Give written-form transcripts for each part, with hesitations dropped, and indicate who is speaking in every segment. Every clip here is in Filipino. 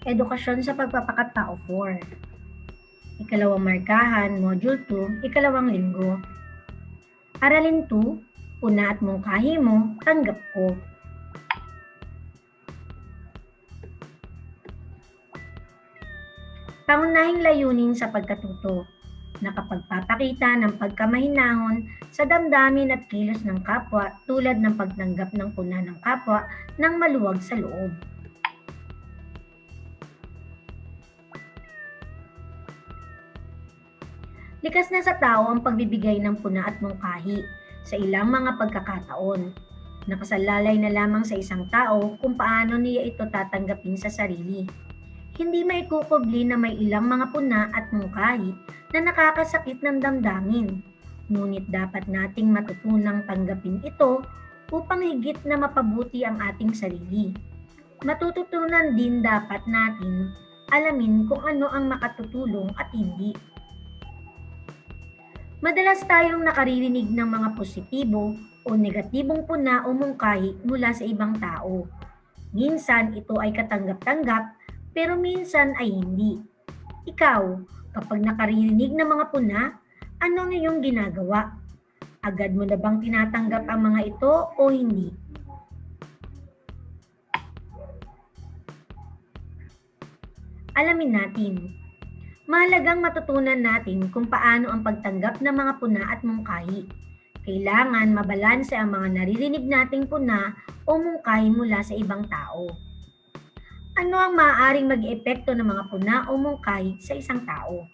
Speaker 1: Edukasyon sa Pagpapakatao 4. Ikalawang Markahan, Module 2, Ikalawang Linggo. Aralin 2, Puna at mungkahi mo, tanggap ko. Pangunahing layunin sa pagkatuto, nakapagpapakita ng pagkamahinahon sa damdamin at kilos ng kapwa tulad ng pagtanggap ng puna ng kapwa ng maluwag sa loob. Likas na sa tao ang pagbibigay ng puna at mungkahi sa ilang mga pagkakataon. Nakasalalay na lamang sa isang tao kung paano niya ito tatanggapin sa sarili. Hindi maikukubli na may ilang mga puna at mungkahi na nakakasakit ng damdamin. Ngunit dapat nating matutunang tanggapin ito upang higit na mapabuti ang ating sarili. Matututunan din dapat natin alamin kung ano ang makatutulong at hindi. Madalas tayong nakaririnig ng mga positibo o negatibong puna o mungkahi mula sa ibang tao. Minsan ito ay katanggap-tanggap, pero minsan ay hindi. Ikaw, kapag nakaririnig ng mga puna, ano ang iyong ginagawa? Agad mo na bang tinatanggap ang mga ito o hindi? Alamin natin. Mahalagang matutunan natin kung paano ang pagtanggap ng mga puna at mungkahi. Kailangan mabalanse ang mga naririnig nating puna o mungkahi mula sa ibang tao. Ano ang maaaring mag-epekto ng mga puna o mungkahi sa isang tao?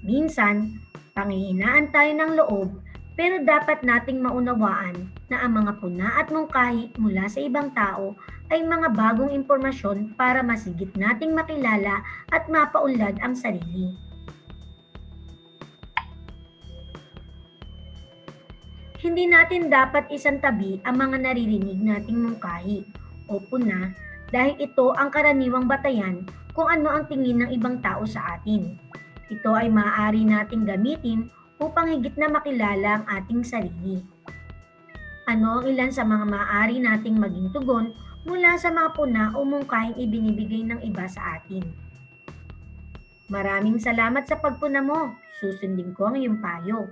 Speaker 1: Minsan, panghihinaan tayo ng loob, pero dapat nating maunawaan na ang mga puna at mungkahi mula sa ibang tao ay mga bagong impormasyon para masigit nating makilala at mapaunlad ang sarili. Hindi natin dapat isantabi ang mga naririnig nating mungkahi o puna dahil ito ang karaniwang batayan kung ano ang tingin ng ibang tao sa atin. Ito ay maaari nating gamitin upang higit na makilala ang ating sarili. Ano ang ilan sa mga maaari nating maging tugon mula sa mga puna o mungkahing ibinibigay ng iba sa atin? Maraming salamat sa pagpuna mo. Susundin ko ang iyong payo.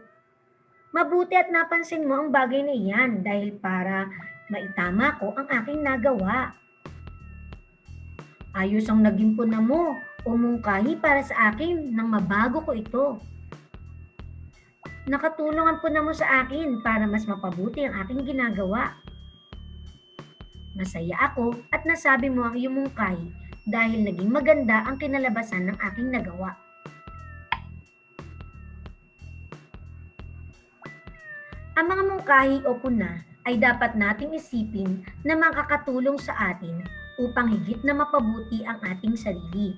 Speaker 1: Mabuti at napansin mo ang bagay na iyan dahil para maitama ko ang aking nagawa. Ayos ang naging puna mo o mungkahi para sa akin nang mabago ko ito. Nakatulong ang puna mo sa akin para mas mapabuti ang aking ginagawa. Masaya ako at nasabi mo ang iyong mungkahi dahil naging maganda ang kinalabasan ng aking nagawa. Ang mga mungkahi o puna ay dapat nating isipin na makakatulong sa atin upang higit na mapabuti ang ating sarili.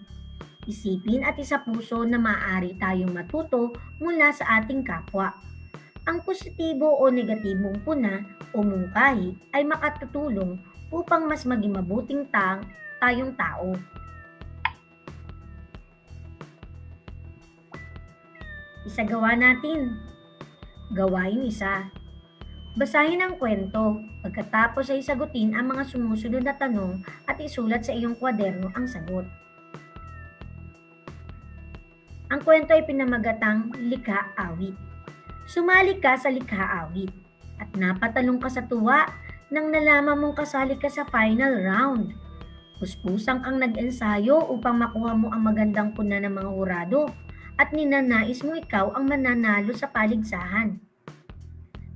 Speaker 1: Isipin at isapuso na maaari tayong matuto mula sa ating kapwa. Ang positibo o negatibong puna o mungkahi ay makatutulong upang mas maging mabuting tayong tao. Isagawa natin. Gawain 1. Basahin ang kwento. Pagkatapos ay sagutin ang mga sumusunod na tanong at isulat sa iyong kwaderno ang sagot. Ang kwento ay pinamagatang Likha-Awit. Sumali ka sa Likha-Awit at napatalong ka sa tuwa nang nalaman mong kasali ka sa final round. Puspusang kang nag-ensayo upang makuha mo ang magandang puna ng mga hurado at ninanais mo ikaw ang mananalo sa paligsahan.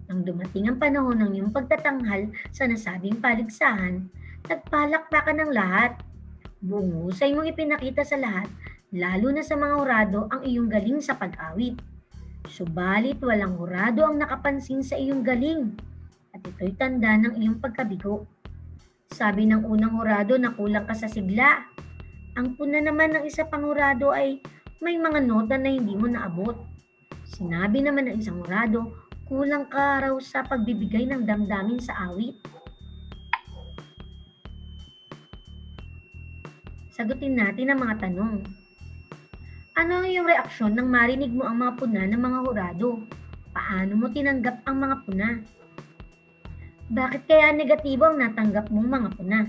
Speaker 1: Nang dumating ang panahon ng iyong pagtatanghal sa nasabing paligsahan, nagpalakpakan ng lahat. Buong husay mong ipinakita sa lahat, lalo na sa mga hurado ang iyong galing sa pag-awit. Subalit walang hurado ang nakapansin sa iyong galing at ito'y tanda ng iyong pagkabigo. Sabi ng unang hurado na kulang ka sa sigla. Ang puna naman ng isa pang hurado ay may mga nota na hindi mo naabot. Sinabi naman ng isang hurado, kulang ka raw sa pagbibigay ng damdamin sa awit. Sagutin natin ang mga tanong. Ano ang iyong reaksyon nang marinig mo ang mga puna ng mga hurado? Paano mo tinanggap ang mga puna? Bakit kaya negatibo ang natanggap mong mga puna?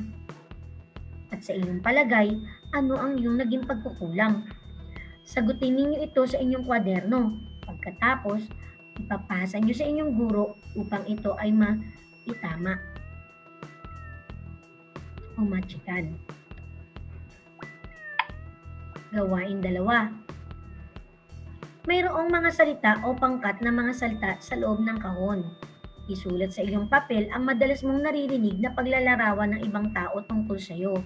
Speaker 1: At sa iyong palagay, ano ang iyong naging pagkukulang. Sagutin ninyo ito sa inyong kwaderno. Pagkatapos, ipapasa nyo sa inyong guro upang ito ay maitama o matsikan. Gawain 2. Mayroong mga salita o pangkat na mga salita sa loob ng kahon. Isulat sa iyong papel ang madalas mong naririnig na paglalarawan ng ibang tao tungkol sa iyo.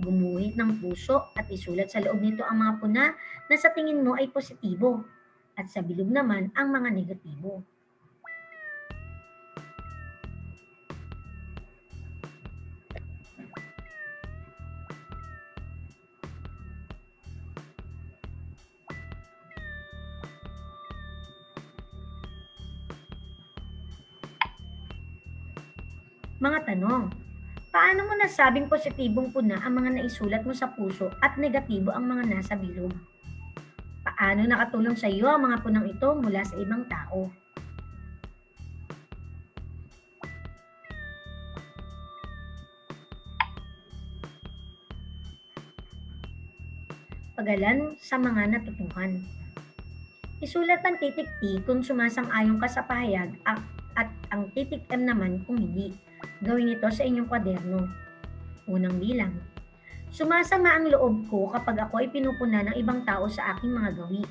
Speaker 1: Gumuhit ng puso at isulat sa loob nito ang mga puna na sa tingin mo ay positibo at sa bilog naman ang mga negatibo. Mga tanong. Paano mo nasabing positibong puna ang mga naisulat mo sa puso at negatibo ang mga nasa bilog? Paano nakatulong sa iyo ang mga punang ito mula sa ibang tao? Pagalan sa mga natutuhan. Isulat ang titik T kung sumasang-ayon ka sa pahayag at ang titik M naman kung hindi. Gawin ito sa inyong kwaderno. Unang bilang. Sumasama ang loob ko kapag ako ay pinupuna ng ibang tao sa aking mga gawi.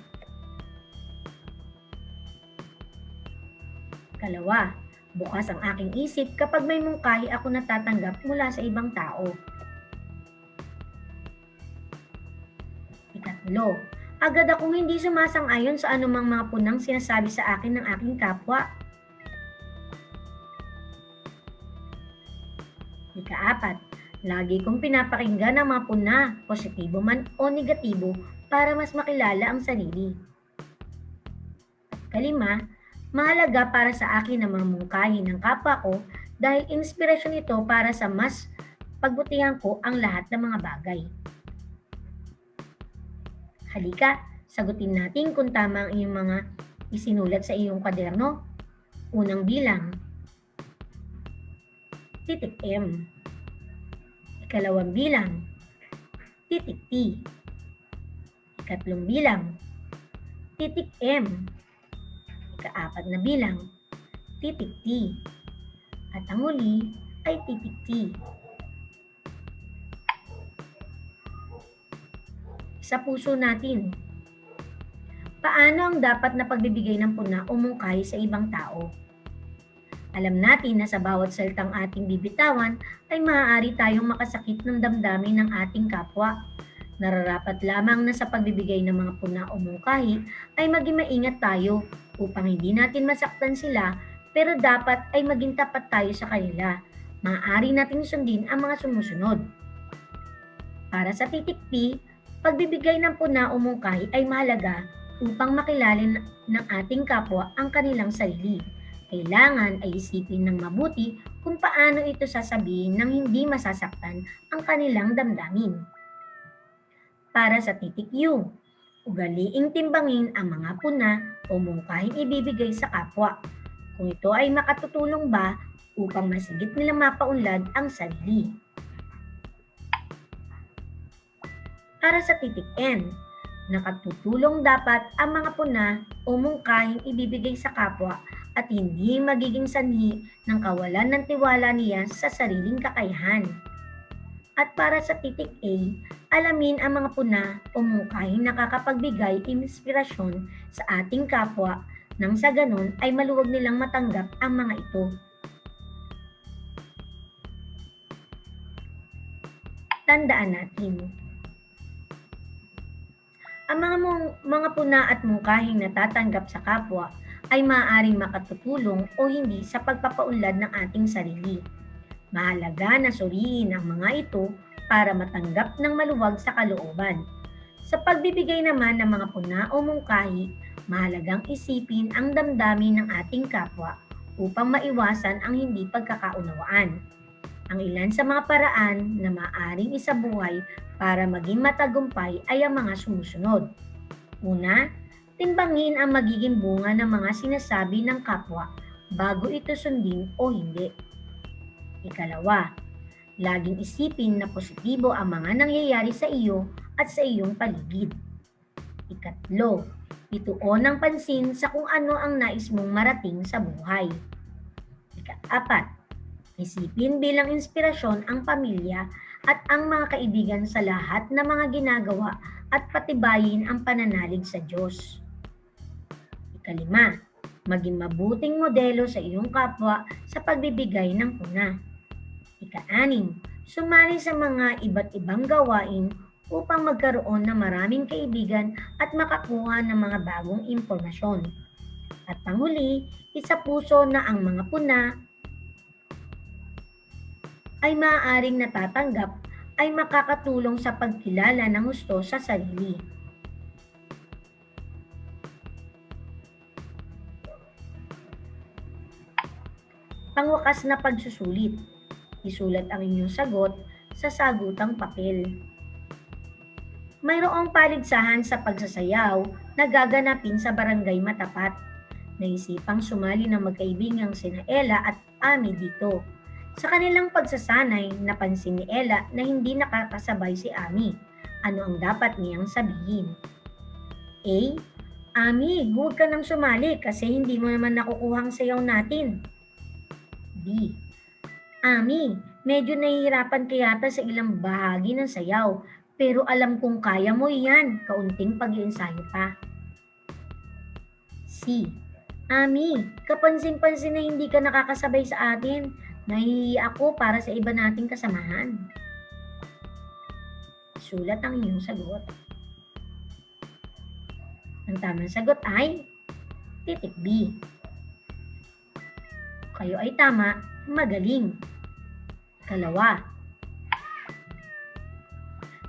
Speaker 1: 2. Bukas ang aking isip kapag may mungkahi ako natatanggap mula sa ibang tao. 3. Agad akong hindi sumasang-ayon sa anumang mga punang sinasabi sa akin ng aking kapwa. 4. Lagi kong pinapakinggan ang mga puna, positibo man o negatibo, para mas makilala ang sarili. 5. Mahalaga para sa akin ang mga mungkahi ng kapwa ko dahil inspirasyon ito para sa mas pagbutihan ko ang lahat ng mga bagay. Halika, sagutin natin kung tama ang iyong mga isinulat sa iyong kwaderno. Unang bilang. Titik M. Ikalawang bilang. Titik T. Ikatlong bilang. Titik M. Ikaapat na bilang. Titik T. At ang huli ay titik T. Sa puso natin. Paano ang dapat na pagbibigay ng puna o mungkahi sa ibang tao? Alam natin na sa bawat salitang ating bibitawan ay maaari tayong makasakit ng damdamin ng ating kapwa. Nararapat lamang na sa pagbibigay ng mga puna o mungkahi ay maging maingat tayo upang hindi natin masaktan sila, pero dapat ay maging tapat tayo sa kanila. Maaari nating sundin ang mga sumusunod. Para sa titik P, pagbibigay ng puna o mungkahi ay mahalaga upang makilala ng ating kapwa ang kanilang sarili. Kailangan ay isipin ng mabuti kung paano ito sasabihin nang hindi masasaktan ang kanilang damdamin. Para sa titik U, ugaliing timbangin ang mga puna o mungkahing ibibigay sa kapwa. Kung ito ay makatutulong ba upang masigit nila mapaunlad ang sarili. Para sa titik N, nakatutulong dapat ang mga puna o mungkahing ibibigay sa kapwa at hindi magiging sanhi ng kawalan ng tiwala niya sa sariling kakayahan. At para sa titik A, alamin ang mga puna o mungkahing nakakapagbigay inspirasyon sa ating kapwa nang sa ganon ay maluwag nilang matanggap ang mga ito. Tandaan natin. Ang mga puna at mungkahing natatanggap sa kapwa ay maaaring makatutulong o hindi sa pagpapaunlad ng ating sarili. Mahalaga na suriin ang mga ito para matanggap ng maluwag sa kalooban. Sa pagbibigay naman ng mga puna o mungkahi, mahalagang isipin ang damdamin ng ating kapwa upang maiwasan ang hindi pagkakaunawaan. Ang ilan sa mga paraan na maaaring isabuhay para maging matagumpay ay ang mga sumusunod. Una, timbangin ang magiging bunga ng mga sinasabi ng kapwa bago ito sundin o hindi. Ikalawa, Laging isipin na positibo ang mga nangyayari sa iyo at sa iyong paligid. Ikatlo, ituon ang pansin sa kung ano ang nais mong marating sa buhay. Ika-apat, isipin bilang inspirasyon ang pamilya at ang mga kaibigan sa lahat ng mga ginagawa at patibayin ang pananalig sa Diyos. Ika-lima, maging mabuting modelo sa iyong kapwa sa pagbibigay ng puna. Ika-anim, sumali sa mga iba't ibang gawain upang magkaroon ng maraming kaibigan at makakuha ng mga bagong impormasyon. At panghuli, isapuso na ang mga puna ay maaaring natatanggap ay makakatulong sa pagkilala ng gusto sa sarili. Pangwakas na pagsusulit. Isulat ang inyong sagot sa sagutang papel. Mayroong paligsahan sa pagsasayaw na gaganapin sa Barangay Matapat. Naisipang sumali ng magkaibigang sina Ella at Ami dito. Sa kanilang pagsasanay, napansin ni Ella na hindi nakakasabay si Ami. Ano ang dapat niyang sabihin? A. Ami, huwag ka nang sumali kasi hindi mo naman nakukuhang sayaw natin. B. Ami, medyo nahihirapan ka yata sa ilang bahagi ng sayaw, pero alam kong kaya mo yan, kaunting pag-iensayo pa. C. Ami, kapansin-pansin na hindi ka nakakasabay sa atin. Nahihiya ako para sa iba nating kasamahan. Sulat ang iyong sagot. Ang tamang sagot ay titik B. Kayo ay tama, magaling. Kalawa.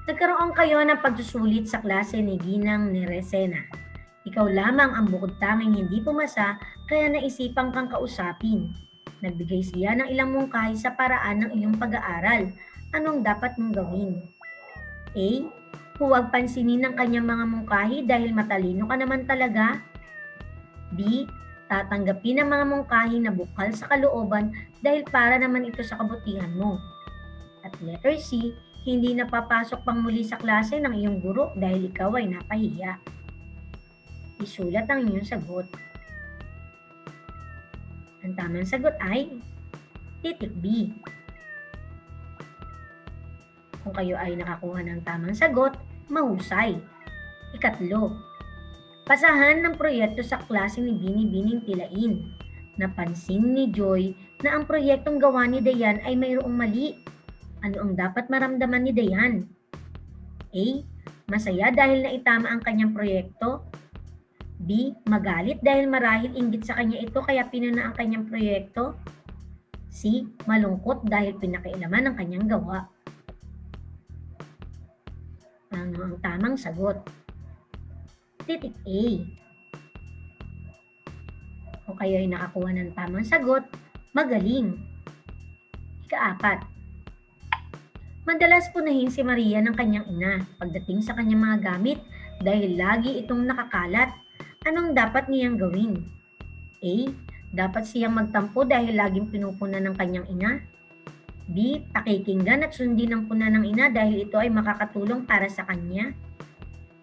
Speaker 1: Nagkaroon kayo ng pagsusulit sa klase ni Ginang Neresena. Ikaw lamang ang bukod tanging hindi pumasa kaya naisipang kang kausapin. Nagbigay siya ng ilang mungkahi sa paraan ng iyong pag-aaral. Anong dapat mong gawin? A. Huwag pansinin ang kanyang mga mungkahi dahil matalino ka naman talaga. B. Tatanggapin ang mga mungkahi na bukal sa kalooban dahil para naman ito sa kabutihan mo. At letter C. Hindi napapasok pang muli sa klase ng iyong guro dahil ikaw ay napahiya. Isulat ang iyong sagot. Ang tamang sagot ay titik B. Kung kayo ay nakakuha ng tamang sagot, mahusay. Ikatlo, pasahan ng proyekto sa klase ni Bini-Bining Tilain. Napansin ni Joy na ang proyektong gawa ni Dayan ay mayroong mali. Ano ang dapat maramdaman ni Dayan? A. Masaya dahil naitama ang kanyang proyekto. B. Magalit dahil marahil inggit sa kanya ito kaya pinuna ang kanyang proyekto. C. Malungkot dahil pinakialaman ang kanyang gawa. Ano ang tamang sagot? Titik A. Kung kayo ay nakakuha ng tamang sagot, magaling. Ika-apat. Madalas punahin si Maria ng kanyang ina pagdating sa kanyang mga gamit dahil lagi itong nakakalat. Anong dapat niyang gawin? A. Dapat siyang magtampo dahil laging pinupuna ng kanyang ina. B. Pakikinggan at sundin ang puna ng ina dahil ito ay makakatulong para sa kanya.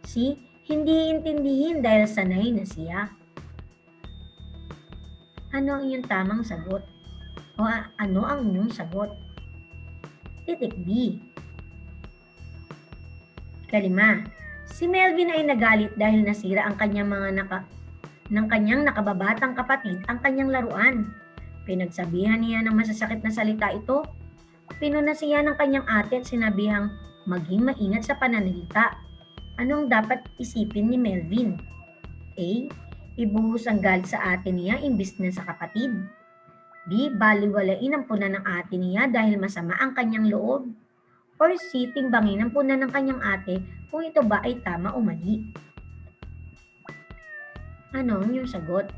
Speaker 1: C. Hindi intindihin dahil sanay na siya. Ano ang iyong tamang sagot? O ano ang iyong sagot? Titik B. Kalima. Si Melvin ay nagalit dahil nasira ang kanyang kanyang nakababatang kapatid ang kanyang laruan. Pinagsabihan niya ng masasakit na salita ito. Pinuna siya ng kanyang ate at sinabihang maging maingat sa pananalita. Anong dapat isipin ni Melvin? A. Ibuhos ang galit sa ate niya imbis na sa kapatid. B. Baliwalain ang puna ng ate niya dahil masama ang kanyang loob. Or C. Timbangin ang puna ng kanyang ate kung ito ba ay tama o mali. Ano ang iyong sagot?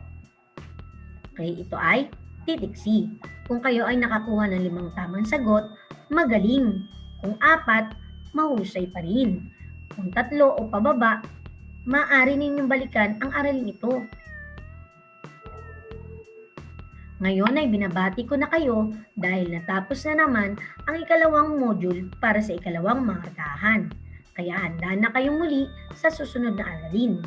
Speaker 1: Okay, ito ay titik C. Kung kayo ay nakakuha ng 5 tamang sagot, magaling. Kung 4, mahusay pa rin. Kung 3 o pababa, maaari ninyong balikan ang aralin ito. Ngayon ay binabati ko na kayo dahil natapos na naman ang ikalawang module para sa ikalawang markahan. Kaya handa na kayong muli sa susunod na aralin.